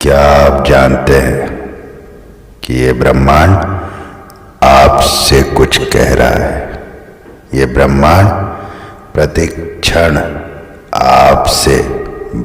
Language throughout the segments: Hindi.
क्या आप जानते हैं कि ये ब्रह्मांड आपसे कुछ कह रहा है? ये ब्रह्मांड प्रतिक्षण आपसे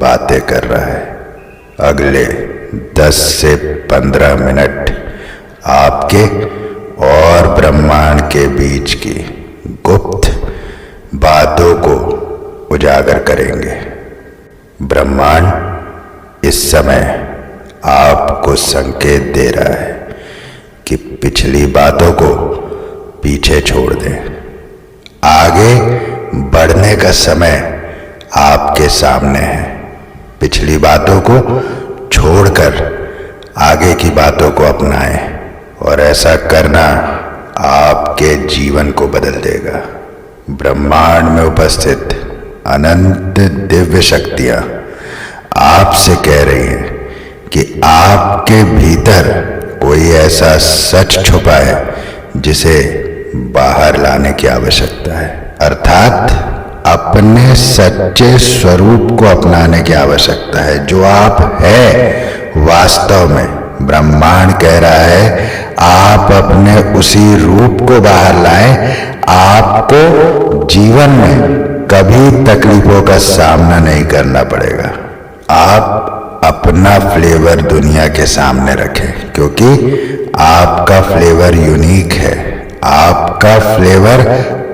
बातें कर रहा है। अगले 10 से 15 मिनट आपके और ब्रह्मांड के बीच की गुप्त बातों को उजागर करेंगे। ब्रह्मांड इस समय आपको संकेत दे रहा है कि पिछली बातों को पीछे छोड़ दें। आगे बढ़ने का समय आपके सामने है। पिछली बातों को छोड़कर आगे की बातों को अपनाएं और ऐसा करना आपके जीवन को बदल देगा। ब्रह्मांड में उपस्थित अनंत दिव्य शक्तियां आपसे कह रही हैं कि आपके भीतर कोई ऐसा सच छुपा है जिसे बाहर लाने की आवश्यकता है, अर्थात अपने सच्चे स्वरूप को अपनाने की आवश्यकता है। जो आप है वास्तव में, ब्रह्मांड कह रहा है आप अपने उसी रूप को बाहर लाएं। आपको जीवन में कभी तकलीफों का सामना नहीं करना पड़ेगा। आप अपना फ्लेवर दुनिया के सामने रखें, क्योंकि आपका फ्लेवर यूनिक है, आपका फ्लेवर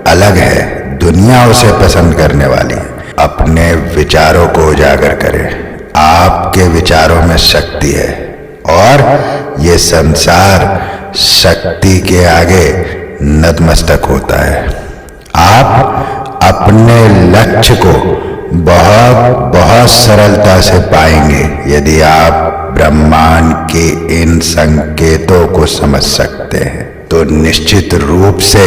अलग है। दुनिया उसे पसंद करने वाली है। अपने विचारों को उजागर करें। आपके विचारों में शक्ति है और ये संसार शक्ति के आगे नतमस्तक होता है। आप अपने लक्ष्य को बहुत सरलता से पाएंगे यदि आप ब्रह्मांड के इन संकेतों को समझ सकते हैं। तो निश्चित रूप से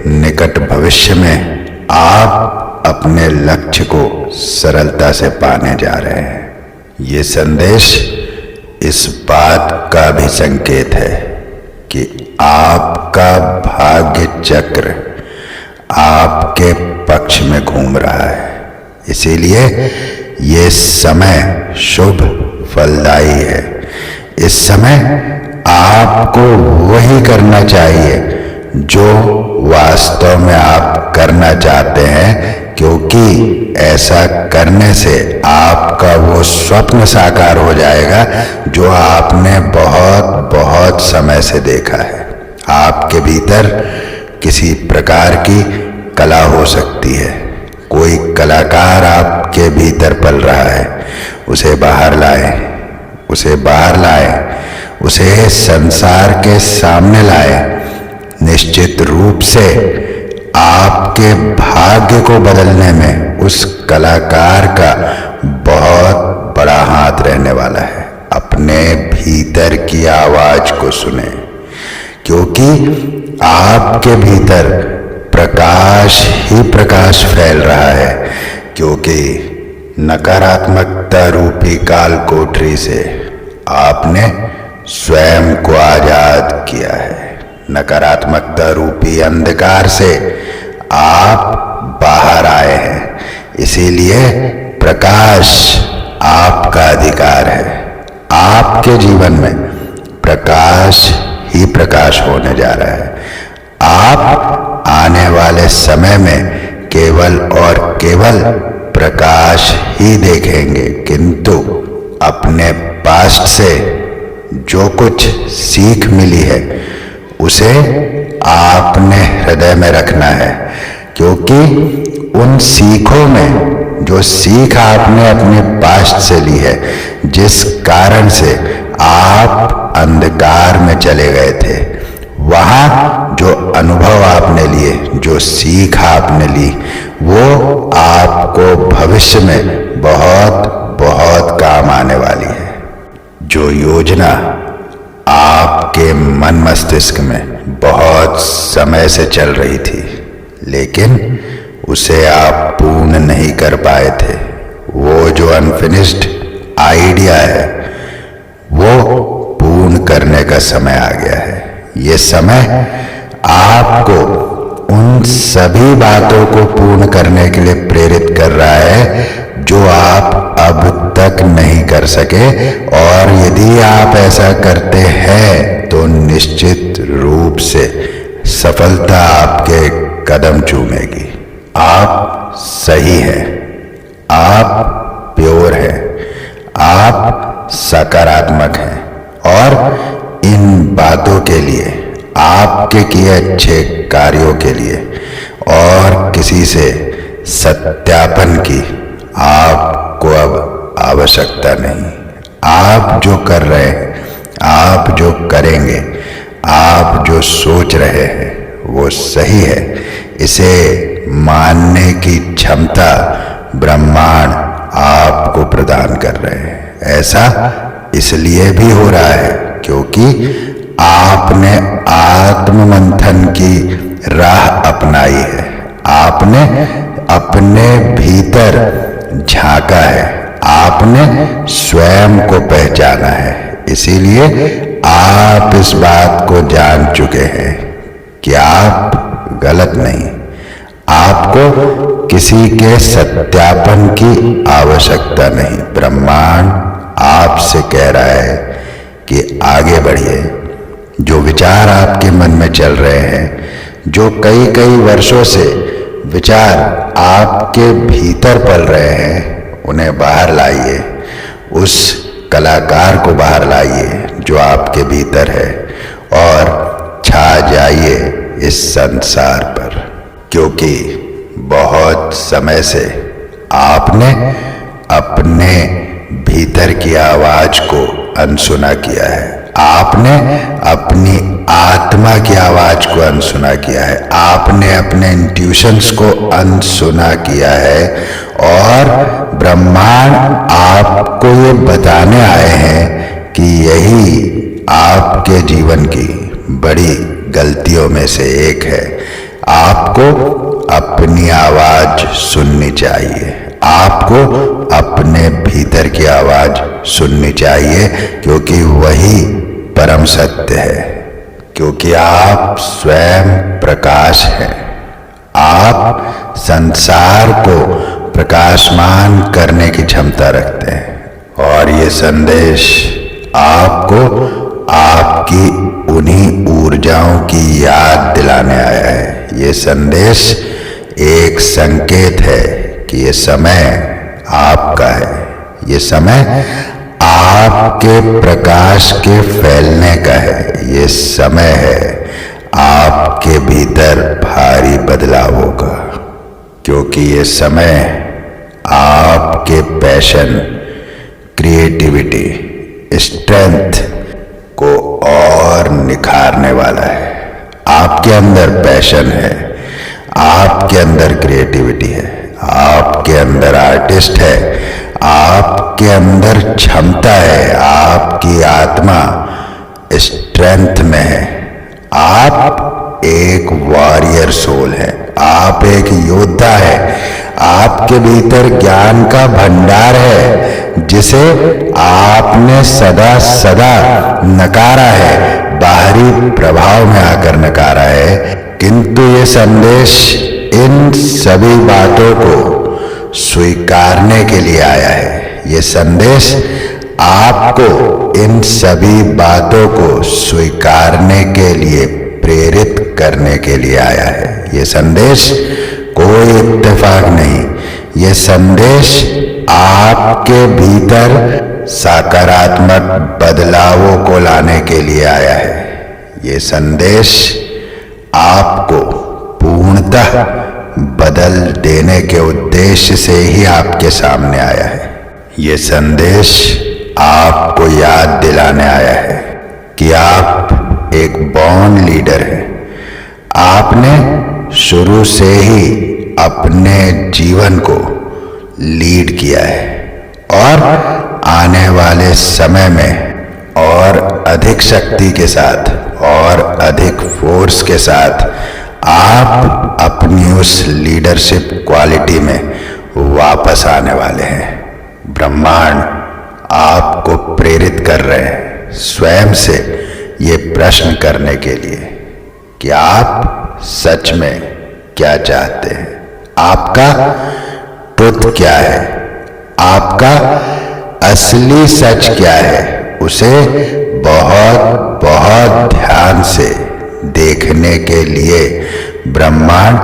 निकट भविष्य में आप अपने लक्ष्य को सरलता से पाने जा रहे हैं। ये संदेश इस बात का भी संकेत है कि आपका भाग्य चक्र आपके पक्ष में घूम रहा है। इसीलिए ये समय शुभ फलदायी है। इस समय आपको वही करना चाहिए जो वास्तव में आप करना चाहते हैं, क्योंकि ऐसा करने से आपका वो स्वप्न साकार हो जाएगा जो आपने बहुत समय से देखा है। आपके भीतर किसी प्रकार की कला हो सकती है। कोई कलाकार आपके भीतर पल रहा है। उसे बाहर लाएं, उसे बाहर लाएं, उसे संसार के सामने लाएं। निश्चित रूप से आपके भाग्य को बदलने में उस कलाकार का बहुत बड़ा हाथ रहने वाला है। अपने भीतर की आवाज को सुने, क्योंकि आपके भीतर प्रकाश ही प्रकाश फैल रहा है। क्योंकि नकारात्मकता रूपी काल कोठरी से आपने स्वयं को आजाद किया है। नकारात्मकता रूपी अंधकार से आप बाहर आए हैं। इसीलिए प्रकाश आपका अधिकार है। आपके जीवन में प्रकाश ही प्रकाश होने जा रहा है। आप आने वाले समय में केवल और केवल प्रकाश ही देखेंगे, किंतु अपने पास्ट से जो कुछ सीख मिली है उसे आपने हृदय में रखना है। क्योंकि उन सीखों में जो सीख आपने अपने पास्ट से ली है, जिस कारण से आप अंधकार में चले गए थे, वहां जो अनुभव आपने लिए, जो सीख आपने ली, वो आपको भविष्य में बहुत काम आने वाली है। जो योजना आपके मन मस्तिष्क में बहुत समय से चल रही थी, लेकिन उसे आप पूर्ण नहीं कर पाए थे, वो जो अनफिनिश्ड आइडिया है, वो पूर्ण करने का समय आ गया है। ये समय आपको उन सभी बातों को पूर्ण करने के लिए प्रेरित कर रहा है जो आप अब तक तक नहीं कर सके, और यदि आप ऐसा करते हैं तो निश्चित रूप से सफलता आपके कदम चूमेगी। आप सही हैं, आप प्योर हैं, आप सकारात्मक हैं, और इन बातों के लिए, आपके किए अच्छे कार्यों के लिए और किसी से सत्यापन की आपको अब आवश्यकता नहीं। आप जो कर रहे हैं, आप जो करेंगे, आप जो सोच रहे हैं वो सही है, इसे मानने की क्षमता ब्रह्मांड आपको प्रदान कर रहे हैं। ऐसा इसलिए भी हो रहा है क्योंकि आपने आत्म मंथन की राह अपनाई है, आपने अपने भीतर झांका है, आपने स्वयं को पहचाना है। इसीलिए आप इस बात को जान चुके हैं कि आप गलत नहीं। आपको किसी के सत्यापन की आवश्यकता नहीं। ब्रह्मांड आपसे कह रहा है कि आगे बढ़िए। जो विचार आपके मन में चल रहे हैं, जो कई कई वर्षों से विचार आपके भीतर पल रहे हैं, उन्हें बाहर लाइए। उस कलाकार को बाहर लाइए जो आपके भीतर है, और छा जाइए इस संसार पर। क्योंकि बहुत समय से आपने अपने भीतर की आवाज को अनसुना किया है, आपने अपनी आत्मा की आवाज को अनसुना किया है, आपने अपने इंट्यूशंस को अनसुना किया है, और ब्रह्मांड आपको ये बताने आए हैं कि यही आपके जीवन की बड़ी गलतियों में से एक है। आपको अपनी आवाज सुननी चाहिए, आपको अपने भीतर की आवाज सुननी चाहिए, क्योंकि वही परम सत्य है। क्योंकि आप स्वयं प्रकाश हैं, आप संसार को प्रकाशमान करने की क्षमता रखते हैं, और ये संदेश आपको आपकी उन्हीं ऊर्जाओं की याद दिलाने आया है। ये संदेश एक संकेत है कि ये समय आपका है, ये समय आपके प्रकाश के फैलने का है, ये समय है आपके भीतर भारी बदलावों का। क्योंकि ये समय आपके पैशन, क्रिएटिविटी, स्ट्रेंथ को और निखारने वाला है। आपके अंदर पैशन है, आपके अंदर क्रिएटिविटी है, आपके अंदर आर्टिस्ट है, आपके अंदर क्षमता है, आपकी आत्मा स्ट्रेंथ में है। आप एक वॉरियर सोल है, आप एक योद्धा है, आपके भीतर ज्ञान का भंडार है जिसे आपने सदा सदा नकारा है, बाहरी प्रभाव में आकर नकारा है। किंतु ये संदेश इन सभी बातों को स्वीकारने के लिए आया है। ये संदेश आपको इन सभी बातों को स्वीकारने के लिए प्रेरित करने के लिए आया है। ये संदेश कोई इत्तेफाक नहीं, ये संदेश आपके भीतर सकारात्मक बदलावों को लाने के लिए आया है। ये संदेश आपको पूर्णतः बदल देने के उद्देश्य से ही आपके सामने आया है। ये संदेश आपको याद दिलाने आया है कि आप एक बॉर्न लीडर हैं। आपने शुरू से ही अपने जीवन को लीड किया है, और आने वाले समय में और अधिक शक्ति के साथ और अधिक फोर्स के साथ आप अपनी उस लीडरशिप क्वालिटी में वापस आने वाले हैं। ब्रह्मांड आपको प्रेरित कर रहे हैं स्वयं से ये प्रश्न करने के लिए कि आप सच में क्या चाहते हैं, आपका ट्रुथ क्या है, आपका असली सच क्या है उसे बहुत बहुत ध्यान से देखने के लिए ब्रह्मांड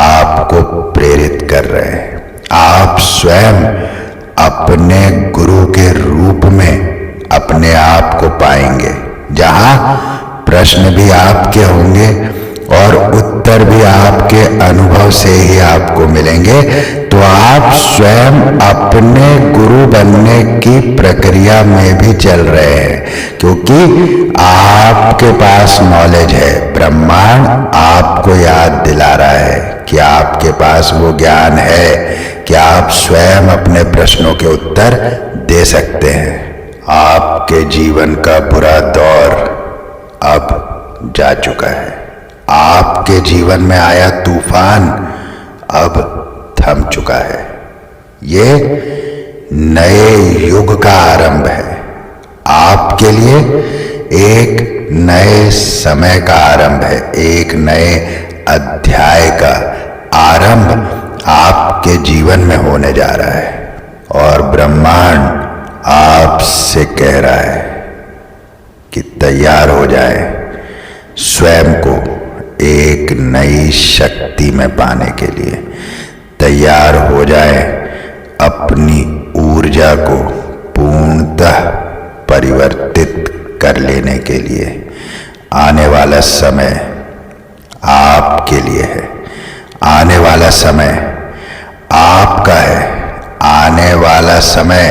आपको प्रेरित कर रहे हैं। आप स्वयं अपने गुरु के रूप में अपने आप को पाएंगे, जहां प्रश्न भी आपके होंगे और उत्तर भी आपके अनुभव से ही आपको मिलेंगे। तो आप स्वयं अपने गुरु बनने की प्रक्रिया में भी चल रहे हैं, क्योंकि आपके पास नॉलेज है। ब्रह्मांड आपको याद दिला रहा है कि आपके पास वो ज्ञान है कि आप स्वयं अपने प्रश्नों के उत्तर दे सकते हैं। आपके जीवन का बुरा दौर अब जा चुका है। आपके जीवन में आया तूफान अब थम चुका है। ये नए युग का आरंभ है। आपके लिए एक नए समय का आरंभ है, एक नए अध्याय का आरंभ आपके जीवन में होने जा रहा है। और ब्रह्मांड आपसे कह रहा है कि तैयार हो जाए स्वयं को एक नई शक्ति में पाने के लिए। तैयार हो जाए अपनी ऊर्जा को पूर्णतः परिवर्तित कर लेने के लिए। आने वाला समय आपके लिए है। आने वाला समय आपका है। आने वाला समय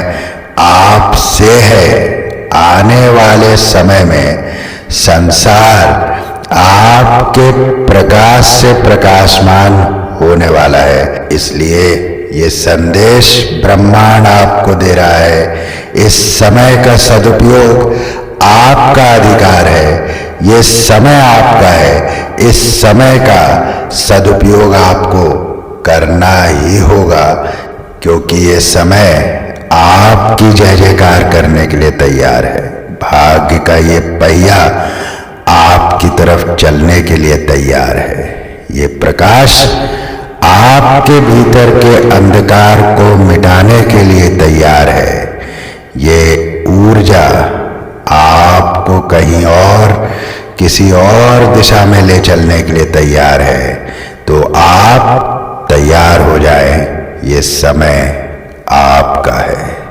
आपसे है। आने वाले समय में संसार आपके प्रकाश से प्रकाशमान होने वाला है। इसलिए ये संदेश ब्रह्मांड आपको दे रहा है। इस समय का सदुपयोग आपका अधिकार है। ये समय आपका है। इस समय का सदुपयोग आपको करना ही होगा, क्योंकि ये समय आपकी जय जयकार करने के लिए तैयार है। भाग्य का ये पहिया आपकी तरफ चलने के लिए तैयार है। ये प्रकाश आपके भीतर के अंधकार को मिटाने के लिए तैयार है। ये ऊर्जा आपको कहीं और किसी और दिशा में ले चलने के लिए तैयार है। तो आप तैयार हो जाएं, ये समय आपका है।